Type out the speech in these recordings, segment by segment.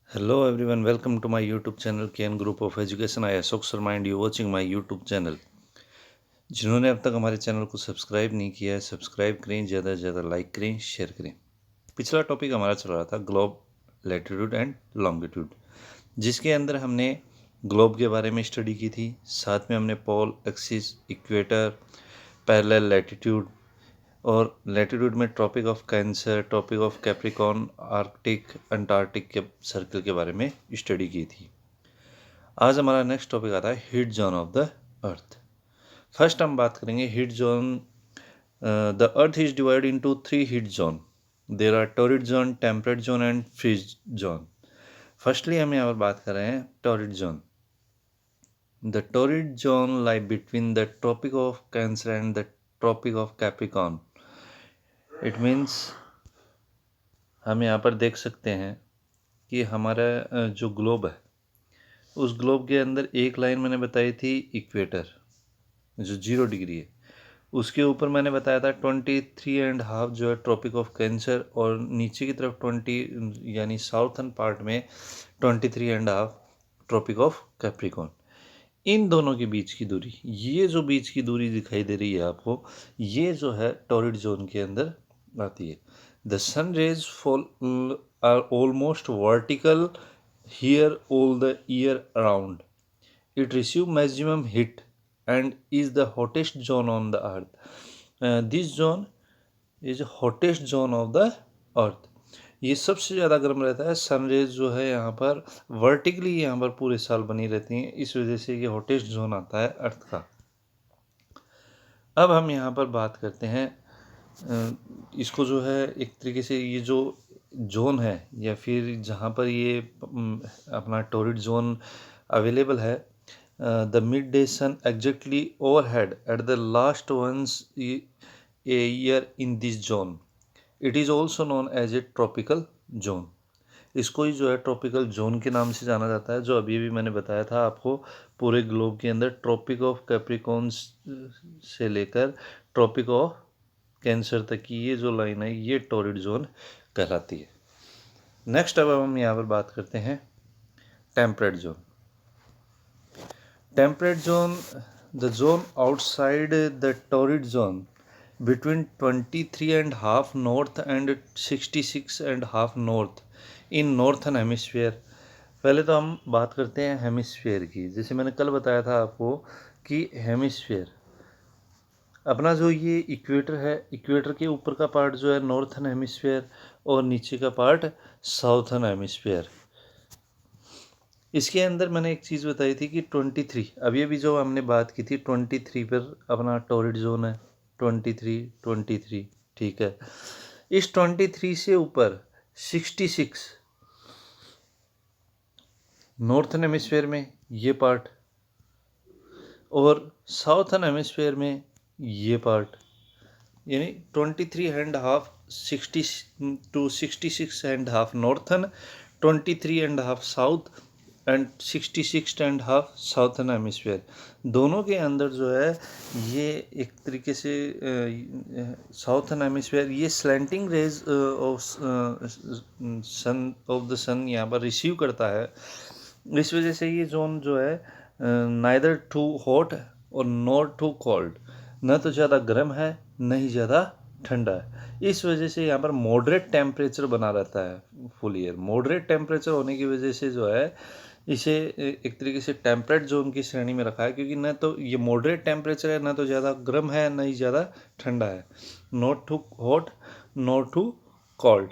Hello everyone, welcome to my YouTube channel KN Group of Education. I Ashok Sharma and you watching my YouTube channel. जिन्होंने अब तक हमारे channel को subscribe नहीं किया है, सब्सक्राइब करें, ज़्यादा से ज़्यादा लाइक करें, शेयर करें। पिछला टॉपिक हमारा चल रहा था ग्लोब, लैटिट्यूड एंड लॉन्गिट्यूड, जिसके अंदर हमने ग्लोब के बारे में स्टडी की थी। साथ में हमने pole, axis, equator, parallel latitude और लैटिट्यूड में Tropic of Cancer, Tropic of Capricorn, Arctic, Antarctic के सर्कल के बारे में स्टडी की थी। आज हमारा नेक्स्ट टॉपिक आता है heat zone of the Earth. First हम बात करेंगे heat zone. The Earth is divide into 3 heat zone. There are torrid zone, temperate zone and freeze zone. Firstly हम यहाँ पर बात कर रहे हैं torrid zone. The torrid zone lie between the Tropic of Cancer and the Tropic of Capricorn. It means हम यहाँ पर देख सकते हैं कि हमारा जो ग्लोब है, उस ग्लोब के अंदर एक लाइन मैंने बताई थी इक्वेटर, जो 0 डिग्री है। उसके ऊपर मैंने बताया था 23.5 जो है ट्रॉपिक ऑफ कैंसर, और नीचे की तरफ 20 यानी साउथर्न पार्ट में 23.5 ट्रॉपिक ऑफ कैप्रिकॉर्न। इन दोनों के बीच की दूरी, ये जो बीच की दूरी दिखाई दे रही है आपको, ये जो है टॉरिड जोन के अंदर आती है। The sun rays fall are almost vertical here all the year around. It receives maximum heat and is the hottest zone on the earth. This zone is hottest zone of the earth. ये सबसे ज़्यादा गर्म रहता है। Sun rays जो है यहाँ पर वर्टिकली यहाँ पर पूरे साल बनी रहती हैं, इस वजह से ये हॉटेस्ट जोन आता है अर्थ का। अब हम यहाँ पर बात करते हैं इसको जो है एक तरीके से, ये जो जोन है या फिर जहाँ पर ये अपना टॉरिड जोन अवेलेबल है, the mid day sun exactly overhead at the last once a year in this zone. It is also known as a tropical zone. इसको ही जो है ट्रॉपिकल जोन के नाम से जाना जाता है, जो अभी भी मैंने बताया था आपको। पूरे ग्लोब के अंदर ट्रॉपिक ऑफ कैप्रिकॉर्न से लेकर ट्रॉपिक ऑफ कैंसर तक की ये जो लाइन है, ये टॉरिड जोन कहलाती है। नेक्स्ट अब हम यहाँ पर बात करते हैं temperate zone. Temperate zone, the zone outside the torrid zone between 23.5 north and 66.5 north in northern hemisphere। पहले तो हम बात करते हैं हेमिस्फीयर की। जैसे मैंने कल बताया था आपको कि हेमिस्फीयर अपना जो ये इक्वेटर है, इक्वेटर के ऊपर का पार्ट जो है नॉर्थन हेमिस्फीयर और नीचे का पार्ट साउथर्न हेमिस्फीयर। इसके अंदर मैंने एक चीज़ बताई थी कि 23, अभी अभी जो हमने बात की थी 23 पर अपना टॉरिड जोन है, 23, ठीक है। इस 23 से ऊपर 66 नॉर्थन हेमिस्फीयर में ये पार्ट, और साउथर्न हेमिस्फीयर में ये पार्ट, यानी 23.5 60 to 66.5 northern, 23.5 south and 66.5 southern hemisphere. दोनों के अंदर जो है ये एक तरीके से साउथर्न हेमिस्फीयर ये स्लैंटिंग रेज ऑफ सन यहाँ पर रिसीव करता है। इस वजह से ये जोन जो है नाइदर टू हॉट और नॉट टू कोल्ड, न तो ज़्यादा गर्म है न ही ज़्यादा ठंडा है। इस वजह से यहाँ पर मॉडरेट टेम्परेचर बना रहता है फुल ईयर। मॉडरेट टेम्परेचर होने की वजह से जो है इसे एक तरीके से टेम्परेट जोन की श्रेणी में रखा है, क्योंकि न तो ये मॉडरेट टेम्परेचर है, न तो ज़्यादा गर्म है न ही ज़्यादा ठंडा है। Not too hot, not too cold,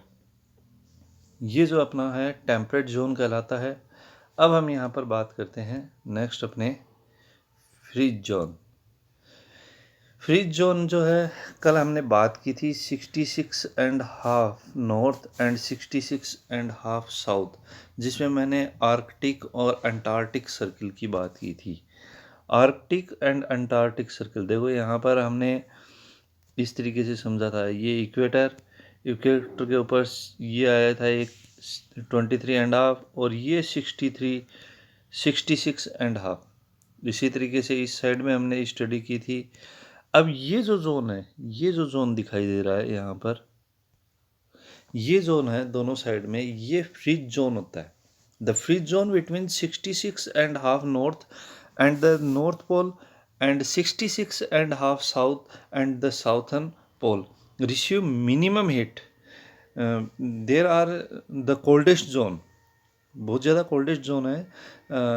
ये जो अपना है टेम्परेट जोन कहलाता है। अब हम यहाँ पर बात करते हैं नेक्स्ट अपने फ्रीज जोन। फ्रीज जोन जो है कल हमने बात की थी 66.5 नॉर्थ एंड 66.5 साउथ, जिसमें मैंने आर्कटिक और अंटार्कटिक सर्कल की बात की थी। आर्कटिक एंड अंटार्कटिक सर्कल देखो यहाँ पर हमने इस तरीके से समझा था। ये इक्वेटर, इक्वेटर के ऊपर ये आया था एक 23.5 और ये 66.5। इसी तरीके से इस साइड में हमने स्टडी की थी। अब ये जो जोन है, ये जो जोन दिखाई दे रहा है यहाँ पर, ये जोन है दोनों साइड में, ये फ्रीज जोन होता है। The freeze zone between 66 and half north and the north pole and 66 and half south and the southern pole receive minimum heat. There are the coldest zone, बहुत ज़्यादा coldest zone है.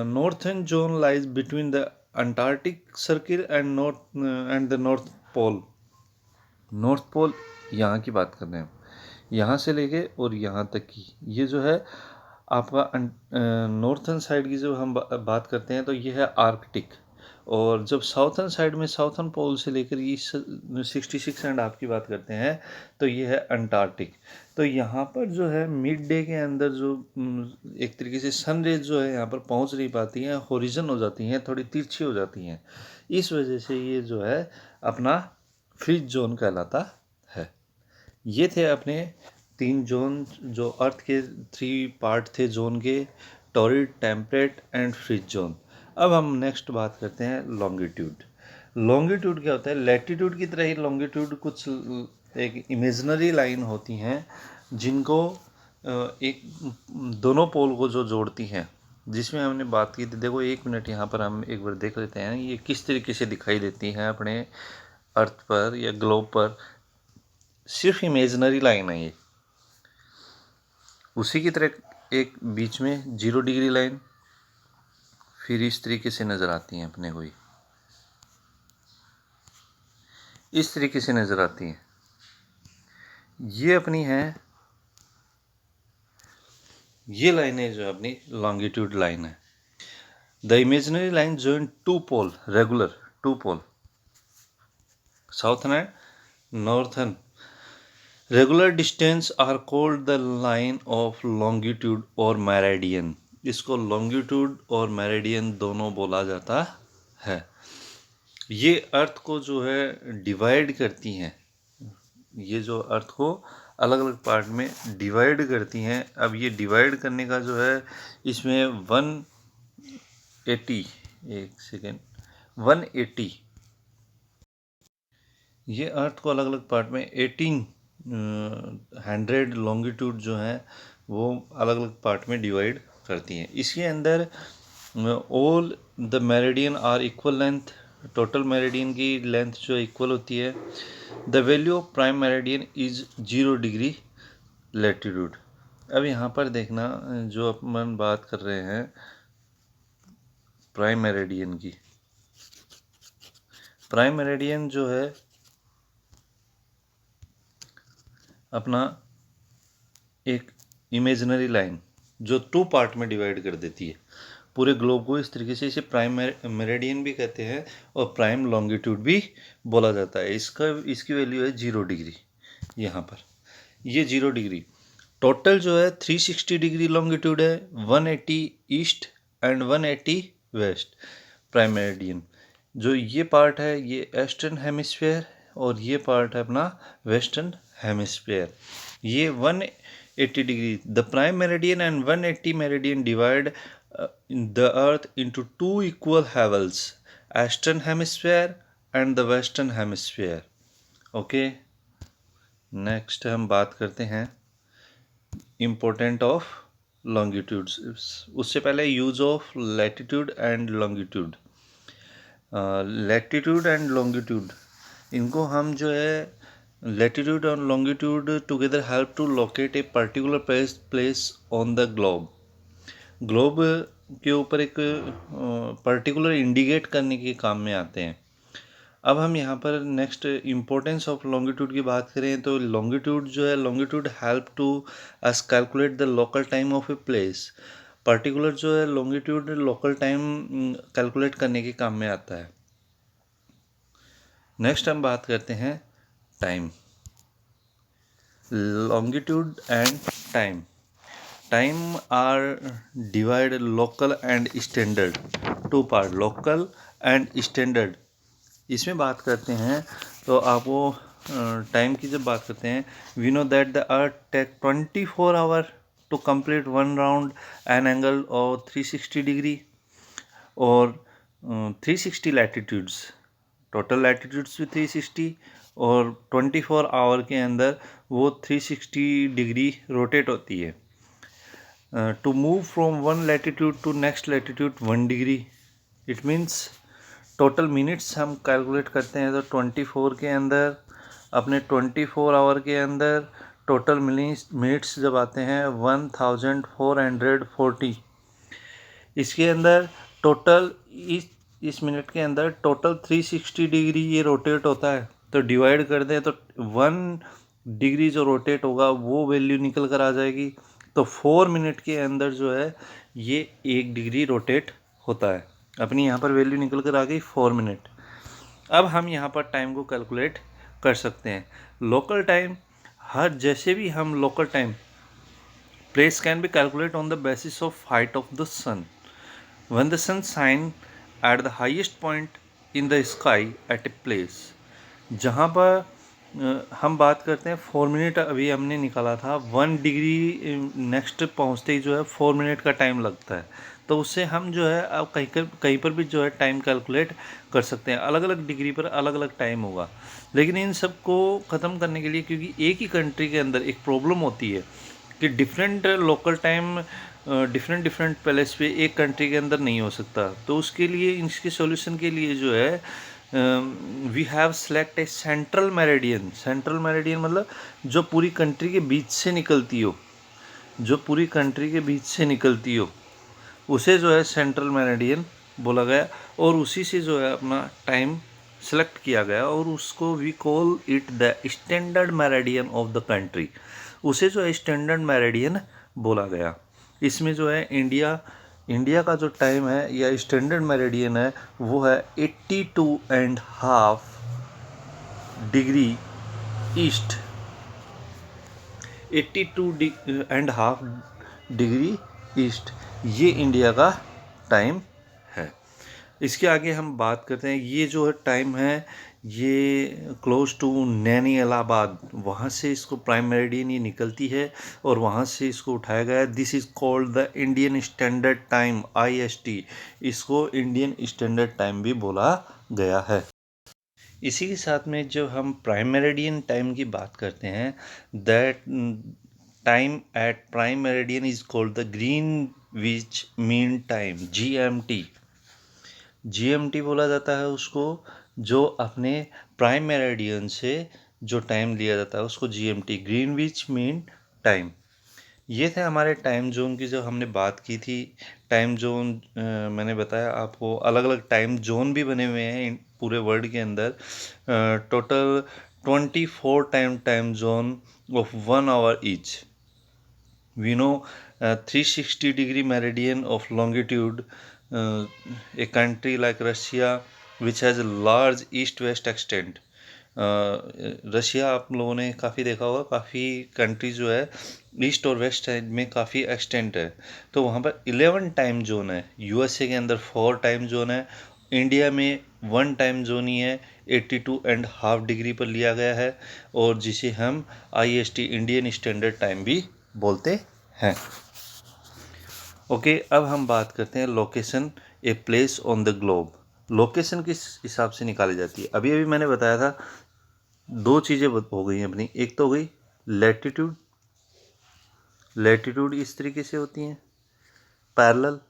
Northern zone lies between the Antarctic circle and North Pole. North Pole यहाँ की बात कर रहे हैं, यहाँ से लेके और यहाँ तक की, ये जो है आपका नॉर्थन साइड की जब हम बात करते हैं तो ये है आर्कटिक. और जब साउथर्न साइड में साउथर्न पोल से लेकर ये 66 एंड हाफ की बात करते हैं तो ये है अंटार्कटिक. तो यहाँ पर जो है मिड डे के अंदर जो एक तरीके से सन रेज जो है यहाँ पर पहुँच नहीं पाती हैं, होरिजन हो जाती हैं, थोड़ी तिरछी हो जाती हैं. इस वजह से ये जो है अपना फ्रीज जोन कहलाता है. ये थे अपने 3 जोन, जो अर्थ के 3 पार्ट थे जोन के, torrid, temperate and freeze zone. अब हम नेक्स्ट बात करते हैं लॉन्गिट्यूड. लॉन्गिट्यूड क्या होता है? लैटिट्यूड की तरह ही लॉन्गिट्यूड कुछ एक इमेजिनरी लाइन होती हैं जिनको एक दोनों पोल को जो जोड़ती हैं, जिसमें हमने बात की थी. देखो 1 मिनट यहाँ पर हम एक बार देख लेते हैं ये किस तरीके से दिखाई देती हैं अपने अर्थ पर या ग्लोब पर. सिर्फ इमेजिनरी लाइन है ये. उसी की तरह एक बीच में 0 डिग्री लाइन फिर इस तरीके से नज़र आती हैं अपने को, इस तरीके से नज़र आती हैं. ये अपनी है, ये लाइनें जो अपनी लॉन्गिट्यूड लाइन है. The imaginary line join 2 pole regular, 2 pole southern and northern. Regular distance are called the line of longitude और मेरिडियन. इसको लॉन्गिट्यूड और मेरिडियन दोनों बोला जाता है. ये अर्थ को जो है डिवाइड करती हैं, ये जो अर्थ को अलग अलग पार्ट में डिवाइड करती हैं. अब ये डिवाइड करने का जो है इसमें 180, एक सेकेंड, 180, ये अर्थ को अलग अलग पार्ट में 1800 लॉन्गिट्यूड जो है वो अलग अलग पार्ट में डिवाइड करती हैं. इसके अंदर all the meridian are equal length. Total meridian की लेंथ जो इक्वल होती है. The value of prime meridian is 0 degree latitude. अब यहाँ पर देखना, जो अपन बात कर रहे हैं प्राइम मेरिडियन की, प्राइम मेरिडियन जो है अपना एक इमेजिनरी लाइन जो 2 पार्ट में डिवाइड कर देती है पूरे ग्लोब को. इस तरीके से इसे प्राइम मेरिडियन भी कहते हैं और प्राइम लॉन्गिट्यूड भी बोला जाता है. इसकी वैल्यू है 0 डिग्री. यहाँ पर ये 0 डिग्री. टोटल जो है 360 डिग्री लॉन्गिट्यूड है, 180 east and 180 west. Prime meridian जो ये पार्ट है ये ईस्टर्न हेमिस्फीयर और ये पार्ट है अपना वेस्टर्न हेमिस्फीयर. ये 180 degree. The prime meridian and 180 meridian divide the earth into 2 equal halves, eastern hemisphere and the western hemisphere. Okay, next हम बात करते हैं इम्पोर्टेंट ऑफ लॉन्गिट्यूड्स. उससे पहले use of latitude and longitude. Latitude and longitude, इनको हम जो है लैटिट्यूड और longitude together help to locate a particular place on the globe. Globe के ऊपर एक पर्टिकुलर इंडिकेट करने के काम में आते हैं. अब हम यहाँ पर नेक्स्ट इम्पोर्टेंस ऑफ लॉन्गिट्यूड की बात करें तो लॉन्गिट्यूड जो है, longitude help to us calculate the local time of a place. Particular जो है लॉन्गिट्यूड लोकल टाइम कैलकुलेट करने के काम में आता है. नेक्स्ट हम बात करते हैं time. Longitude and time. Time are divide local and standard, 2 part, local and standard. इसमें बात करते हैं तो आपको टाइम की जब बात करते हैं, we know that the Earth take 24 hour to complete 1 round an angle और 360 डिग्री और 360 लैटिट्यूड्स. टोटल लैटिट्यूड्स भी 360 और 24 आवर के अंदर वो 360 डिग्री रोटेट होती है. To move from one latitude to next latitude 1 degree, it means total minutes हम कैलकुलेट करते हैं तो 24 के अंदर, अपने 24 आवर के अंदर टोटल मिनट्स जब आते हैं 1440, इसके अंदर टोटल इस मिनट के अंदर टोटल 360 डिग्री ये रोटेट होता है। तो डिवाइड कर दें तो 1 डिग्री जो रोटेट होगा वो वैल्यू निकल कर आ जाएगी। तो 4 मिनट के अंदर जो है ये 1 डिग्री रोटेट होता है। अपनी यहाँ पर वैल्यू निकल कर आ गई 4 मिनट। अब हम यहाँ पर टाइम को कैलकुलेट कर सकते हैं। लोकल टाइम, हर जैसे भी हम local time, place can be calculated on the basis of height of the sun. When the sun shines at the highest point in the sky at a place, जहाँ पर हम बात करते हैं 4 मिनट अभी हमने निकाला था, 1 डिग्री नेक्स्ट पहुँचते ही जो है 4 मिनट का टाइम लगता है। तो उससे हम जो है अब कहीं पर भी जो है टाइम कैलकुलेट कर सकते हैं। अलग अलग डिग्री पर अलग अलग टाइम होगा, लेकिन इन सब को ख़त्म करने के लिए, क्योंकि एक ही कंट्री के अंदर एक प्रॉब्लम होती है कि different local time different palace पे एक कंट्री के अंदर नहीं हो सकता। तो उसके लिए, इसके सॉल्यूशन के लिए जो है we have select a central meridian. Central meridian मतलब जो पूरी कंट्री के बीच से निकलती हो, जो पूरी कंट्री के बीच से निकलती हो, उसे जो है सेंट्रल मेरिडियन बोला गया। और उसी से जो है अपना टाइम सेलेक्ट किया गया और उसको we call it the standard meridian of the country. उसे जो है स्टैंडर्ड मेरिडियन बोला गया। इसमें जो है इंडिया का जो टाइम है या स्टैंडर्ड मेरिडियन है वो है 82.5 डिग्री ईस्ट, 82.5 डिग्री ईस्ट, ये इंडिया का टाइम है। इसके आगे हम बात करते हैं, ये जो है टाइम है ये क्लोज टू नैनी इलाहाबाद, वहाँ से इसको प्राइम मेरिडियन ये निकलती है और वहाँ से इसको उठाया गया है। This is called the Indian standard time, IST। इसको इंडियन स्टैंडर्ड टाइम भी बोला गया है। इसी के साथ में जो हम प्राइम मेरिडियन टाइम की बात करते हैं, that time at prime meridian is called the Greenwich mean time, GMT बोला जाता है उसको। जो अपने प्राइम मेरिडियन से जो टाइम लिया जाता है उसको GMT, ग्रीनविच मीन टाइम। ये थे हमारे टाइम जोन की जो हमने बात की थी। टाइम जोन मैंने बताया आपको, अलग अलग टाइम जोन भी बने हुए हैं पूरे वर्ल्ड के अंदर। Total 24 time zone of 1 hour each. We know 360 degree meridian of longitude, a country like Russia which has a large east-west extent. Russia आप लोगों ने काफ़ी देखा होगा, काफ़ी कंट्री जो है ईस्ट और वेस्ट साइड में काफ़ी एक्सटेंट है। तो वहाँ पर 11 टाइम जोन है। USA के अंदर 4 टाइम जोन है, इंडिया में 1 टाइम जोन ही है, 82.5 डिग्री पर लिया गया है, और जिसे हम IST, इंडियन स्टैंडर्ड टाइम भी बोलते हैं। ओके, अब हम बात करते हैं location, a place on the globe. Location किस हिसाब से निकाली जाती है? अभी अभी मैंने बताया था 2 चीज़ें हो गई अपनी। एक तो हो गई लैटिट्यूड, लैटिट्यूड इस तरीके से होती हैं पैरेलल।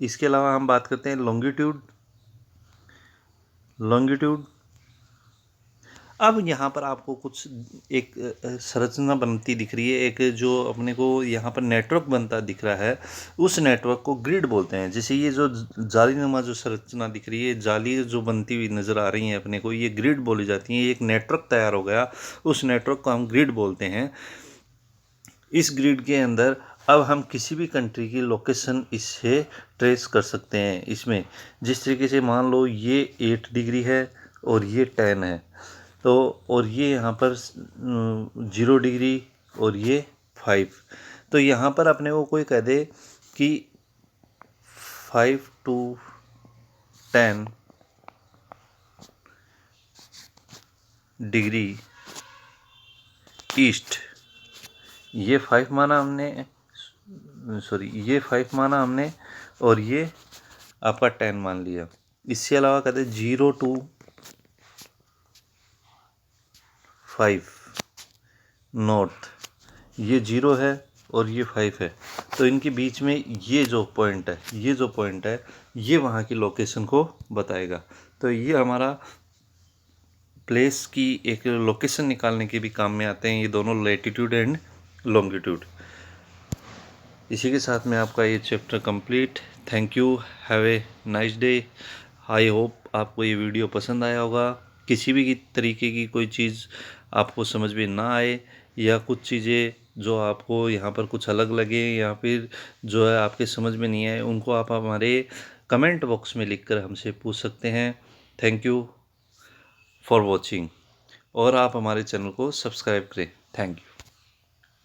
इसके अलावा हम बात करते हैं लॉन्गिट्यूड, लॉन्गिट्यूड। अब यहाँ पर आपको कुछ एक संरचना बनती दिख रही है, एक जो अपने को यहाँ पर नेटवर्क बनता दिख रहा है, उस नेटवर्क को ग्रिड बोलते हैं। जैसे ये जो जालीनुमा जो संरचना दिख रही है, जाली जो बनती हुई नज़र आ रही है अपने को, ये ग्रिड बोली जाती है। एक नेटवर्क तैयार हो गया, उस नेटवर्क को हम ग्रिड बोलते हैं। इस ग्रिड के अंदर अब हम किसी भी कंट्री की लोकेशन इससे ट्रेस कर सकते हैं। इसमें जिस तरीके से मान लो ये 8 डिग्री है और ये 10 है, तो और ये यहाँ पर 0 डिग्री और ये 5, तो यहाँ पर अपने को कोई कह दे कि 5 to 10 डिग्री ईस्ट, ये 5 माना हमने, ये 5 माना हमने, और ये आपका 10 मान लिया। इसके अलावा कहते 0 to 5 नॉर्थ, ये 0 है और ये 5 है, तो इनके बीच में ये जो पॉइंट है ये वहाँ की लोकेशन को बताएगा। तो ये हमारा प्लेस की एक लोकेशन निकालने के भी काम में आते हैं ये दोनों, लैटिट्यूड एंड लॉन्गिट्यूड। इसी के साथ में आपका ये chapter complete. Thank you, have a nice day. I hope आपको ये वीडियो पसंद आया होगा। किसी भी तरीके की कोई चीज़ आपको समझ में ना आए या कुछ चीज़ें जो आपको यहाँ पर कुछ अलग लगे या फिर जो है आपके समझ में नहीं आए, उनको आप हमारे कमेंट बॉक्स में लिखकर हमसे पूछ सकते हैं। थैंक यू फॉर वॉचिंग, और आप हमारे चैनल को सब्सक्राइब करें। Thank you.